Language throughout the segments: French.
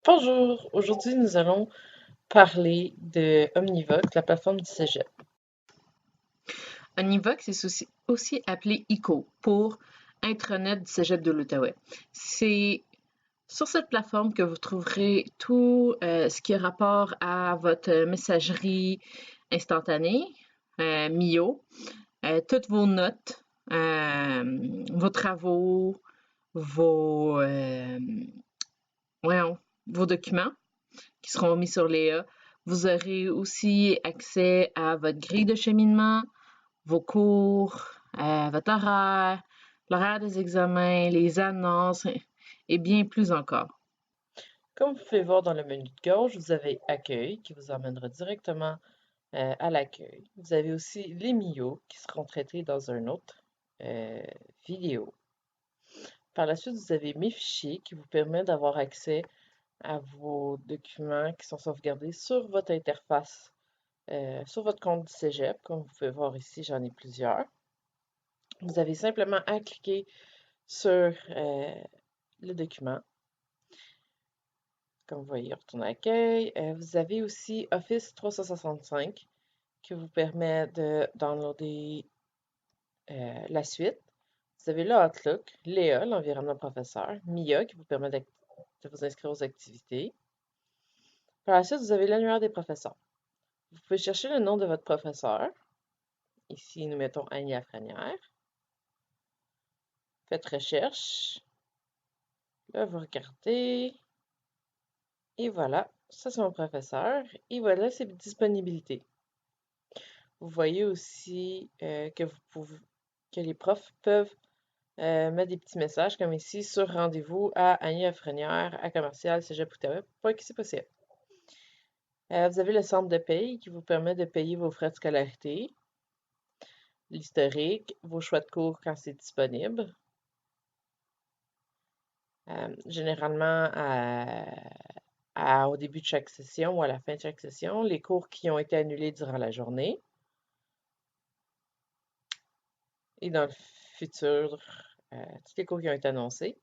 Bonjour, aujourd'hui nous allons parler de Omnivox, la plateforme du Cégep. Omnivox est aussi appelé ICO pour Intranet du Cégep de l'Outaouais. C'est sur cette plateforme que vous trouverez tout ce qui a rapport à votre messagerie instantanée, MIO, toutes vos notes, vos travaux, vos, voyons, vos documents qui seront mis sur Léa. Vous aurez aussi accès à votre grille de cheminement, vos cours, votre horaire, l'horaire des examens, les annonces et bien plus encore. Comme vous pouvez voir dans le menu de gauche, vous avez Accueil qui vous emmènera directement à l'accueil. Vous avez aussi les MIO qui seront traités dans un autre euh, vidéo. Par la suite, vous avez Mes fichiers qui vous permet d'avoir accès à vos documents qui sont sauvegardés sur votre interface, sur votre compte du Cégep. Comme vous pouvez voir ici, j'en ai plusieurs. Vous avez simplement à cliquer sur le document. Comme vous voyez, retourne à l'accueil. Vous avez aussi Office 365 qui vous permet de downloader la suite. Vous avez le Outlook, Léa, l'environnement professeur, MIA qui vous permet de vous inscrire aux activités. Par la suite, vous avez l'annuaire des professeurs. Vous pouvez chercher le nom de votre professeur. Ici, nous mettons Annie Lafrenière. Faites recherche. Là, vous regardez. Et voilà, ça c'est mon professeur. Et voilà ses disponibilités. Vous voyez aussi que les profs peuvent mettre des petits messages comme ici sur rendez-vous à Annie Lafrenière à commercial cégep Outaouais pour que c'est possible. Vous avez le centre de paye qui vous permet de payer vos frais de scolarité, l'historique, vos choix de cours quand c'est disponible. Généralement, au début de chaque session ou à la fin de chaque session, les cours qui ont été annulés durant la journée. Et dans le futur, tous les cours qui ont été annoncés.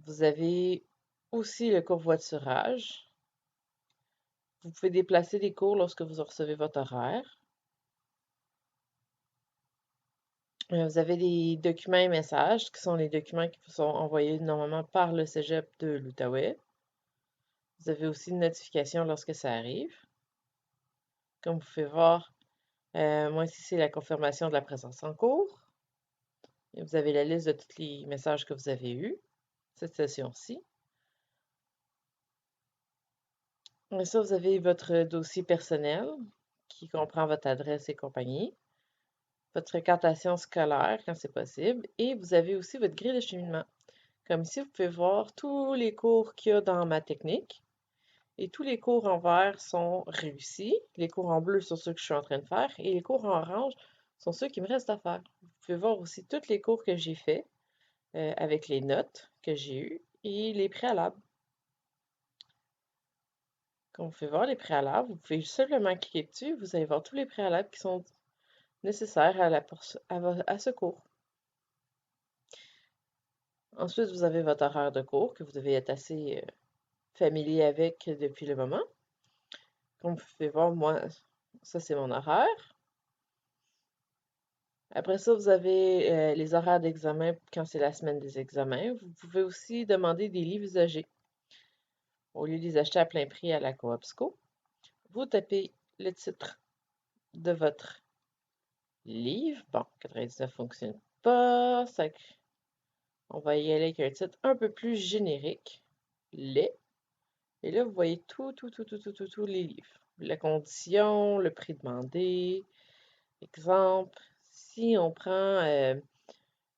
Vous avez aussi le covoiturage. Vous pouvez déplacer les cours lorsque vous recevez votre horaire. Vous avez des documents et messages qui sont les documents qui vous sont envoyés normalement par le Cégep de l'Outaouais. Vous avez aussi une notification lorsque ça arrive. Comme vous pouvez voir, moi ici c'est la confirmation de la présence en cours. Et vous avez la liste de tous les messages que vous avez eus cette session-ci. Après ça, vous avez votre dossier personnel qui comprend votre adresse et compagnie, votre fréquentation scolaire quand c'est possible, et vous avez aussi votre grille de cheminement. Comme ici, vous pouvez voir tous les cours qu'il y a dans ma technique, et tous les cours en vert sont réussis, les cours en bleu sont ceux que je suis en train de faire, et les cours en orange sont ceux qui me restent à faire. Vous pouvez voir aussi tous les cours que j'ai faits, avec les notes que j'ai eues et les préalables. Comme vous pouvez voir les préalables, vous pouvez simplement cliquer dessus, vous allez voir tous les préalables qui sont nécessaires à ce cours. Ensuite, vous avez votre horaire de cours que vous devez être assez familier avec depuis le moment. Comme vous pouvez voir, moi, ça c'est mon horaire. Après ça, vous avez les horaires d'examen quand c'est la semaine des examens. Vous pouvez aussi demander des livres usagés. Au lieu de les acheter à plein prix à la Coopsco, vous tapez le titre de votre livre. Bon, 99 ne fonctionne pas. On va y aller avec un titre un peu plus générique. Les. Et là, vous voyez tous les livres. La condition, le prix demandé. Exemple, si on prend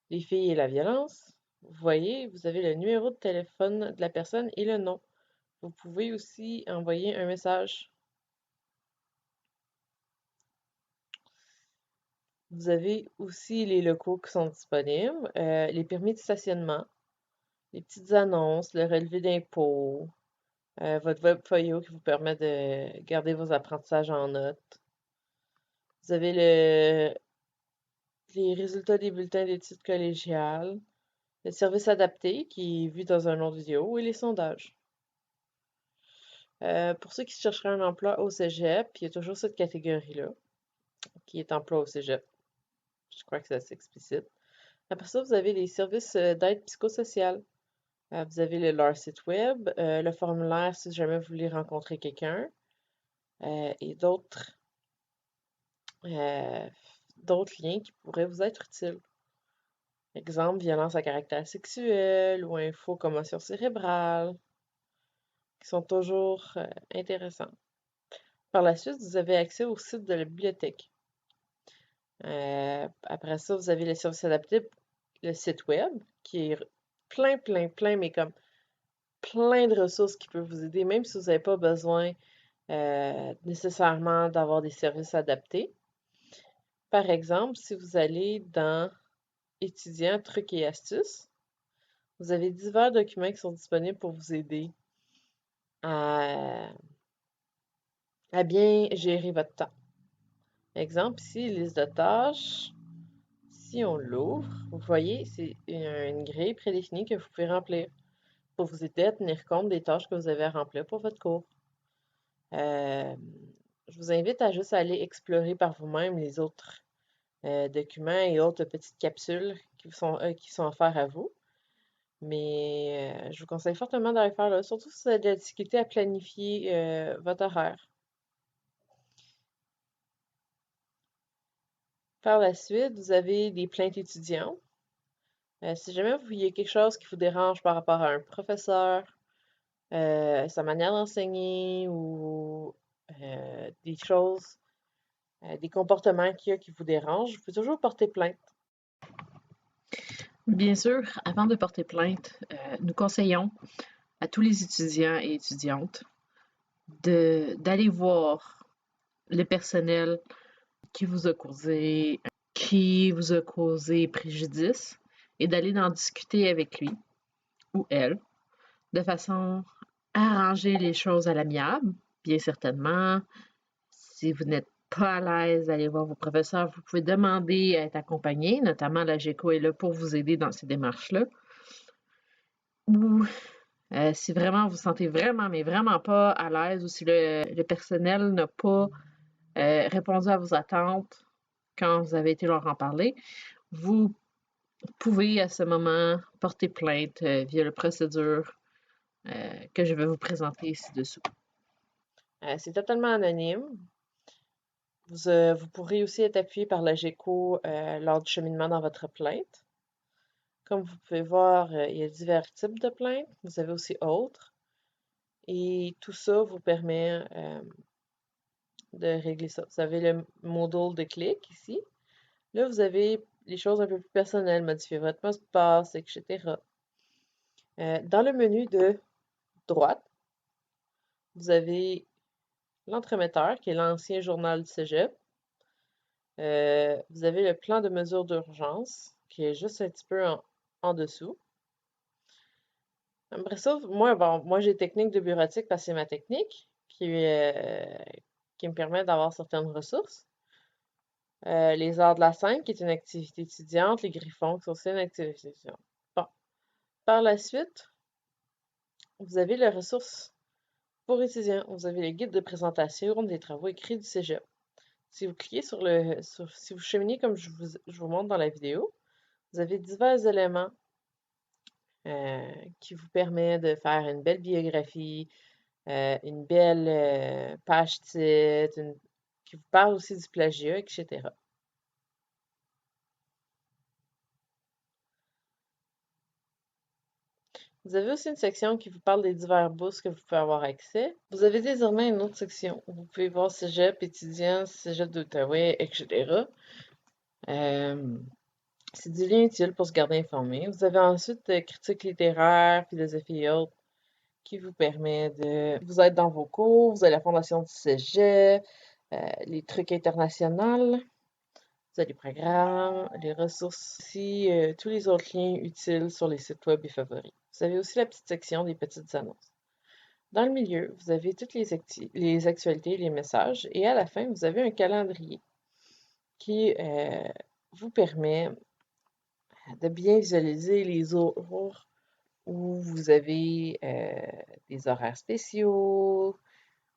les filles et la violence, vous voyez, vous avez le numéro de téléphone de la personne et le nom. Vous pouvez aussi envoyer un message. Vous avez aussi les locaux qui sont disponibles, les permis de stationnement, les petites annonces, le relevé d'impôts, votre webfolio qui vous permet de garder vos apprentissages en notes. Vous avez les résultats des bulletins d'études collégiales, le service adapté qui est vu dans un autre vidéo et les sondages. Pour ceux qui chercheraient un emploi au cégep, il y a toujours cette catégorie-là, qui est emploi au cégep. Je crois que c'est assez explicite. Après ça, vous avez les services d'aide psychosociale. Vous avez leur site web, le formulaire si jamais vous voulez rencontrer quelqu'un, et euh, d'autres liens qui pourraient vous être utiles. Exemple, violence à caractère sexuel ou info commotion cérébrale, qui sont toujours intéressants. Par la suite, vous avez accès au site de la bibliothèque. Après ça, vous avez les services adaptés, le site web, qui est plein, mais comme plein de ressources qui peuvent vous aider, même si vous n'avez pas besoin nécessairement d'avoir des services adaptés. Par exemple, si vous allez dans étudiants, trucs et astuces, vous avez divers documents qui sont disponibles pour vous aider à, à bien gérer votre temps. Exemple, ici, liste de tâches. Si on l'ouvre, vous voyez, c'est une grille prédéfinie que vous pouvez remplir pour vous aider à tenir compte des tâches que vous avez à remplir pour votre cours. Je vous invite à juste aller explorer par vous-même les autres documents et autres petites capsules qui sont offerts à vous. Mais je vous conseille fortement d'aller faire là, surtout si vous avez de la difficulté à planifier votre horaire. Par la suite, vous avez des plaintes étudiantes. Si jamais vous voyez quelque chose qui vous dérange par rapport à un professeur, sa manière d'enseigner ou des choses, des comportements qu'il y a qui vous dérangent, vous pouvez toujours porter plainte. Bien sûr, avant de porter plainte, nous conseillons à tous les étudiants et étudiantes d'aller voir le personnel qui vous a causé préjudice et d'aller en discuter avec lui ou elle de façon à arranger les choses à l'amiable, bien certainement. Si vous n'êtes pas à l'aise d'aller voir vos professeurs, vous pouvez demander à être accompagné, notamment la GECO est là pour vous aider dans ces démarches-là. Ou si vraiment vous vous sentez vraiment, mais vraiment pas à l'aise, ou si le personnel n'a pas répondu à vos attentes quand vous avez été leur en parler, vous pouvez à ce moment porter plainte via la procédure que je vais vous présenter ci-dessous. C'est totalement anonyme. Vous pourrez aussi être appuyé par la GECO lors du cheminement dans votre plainte. Comme vous pouvez voir, il y a divers types de plaintes. Vous avez aussi autres. Et tout ça vous permet de régler ça. Vous avez le module de clic ici. Là, vous avez les choses un peu plus personnelles, modifier votre mot de passe, etc. Dans le menu de droite, vous avez l'entremetteur, qui est l'ancien journal du cégep. Vous avez le plan de mesure d'urgence, qui est juste un petit peu en dessous. Après ça, moi j'ai technique de bureautique parce que c'est ma technique qui me permet d'avoir certaines ressources. Les arts de la scène, qui est une activité étudiante, les griffons, qui sont aussi une activité étudiante. Bon. Par la suite, vous avez les ressources pour étudiants. Vous avez le guide de présentation des travaux écrits du cégep. Si vous cliquez si vous cheminez comme je vous montre dans la vidéo, vous avez divers éléments qui vous permettent de faire une belle biographie, une belle page titre, qui vous parle aussi du plagiat, etc. Vous avez aussi une section qui vous parle des divers bourses que vous pouvez avoir accès. Vous avez désormais une autre section où vous pouvez voir cégep, étudiants, cégep d'Outaouais, etc. C'est du lien utile pour se garder informé. Vous avez ensuite critique littéraire, philosophie et autres qui vous permet de vous aider dans vos cours. Vous avez la fondation du cégep, les trucs internationaux. Vous avez les programmes, les ressources, aussi tous les autres liens utiles sur les sites web et favoris. Vous avez aussi la petite section des petites annonces. Dans le milieu, vous avez toutes les actualités, les messages, et à la fin, vous avez un calendrier qui vous permet de bien visualiser les jours où vous avez des horaires spéciaux,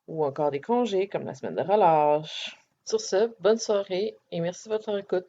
ou encore des congés comme la semaine de relâche. Sur ce, bonne soirée et merci de votre écoute.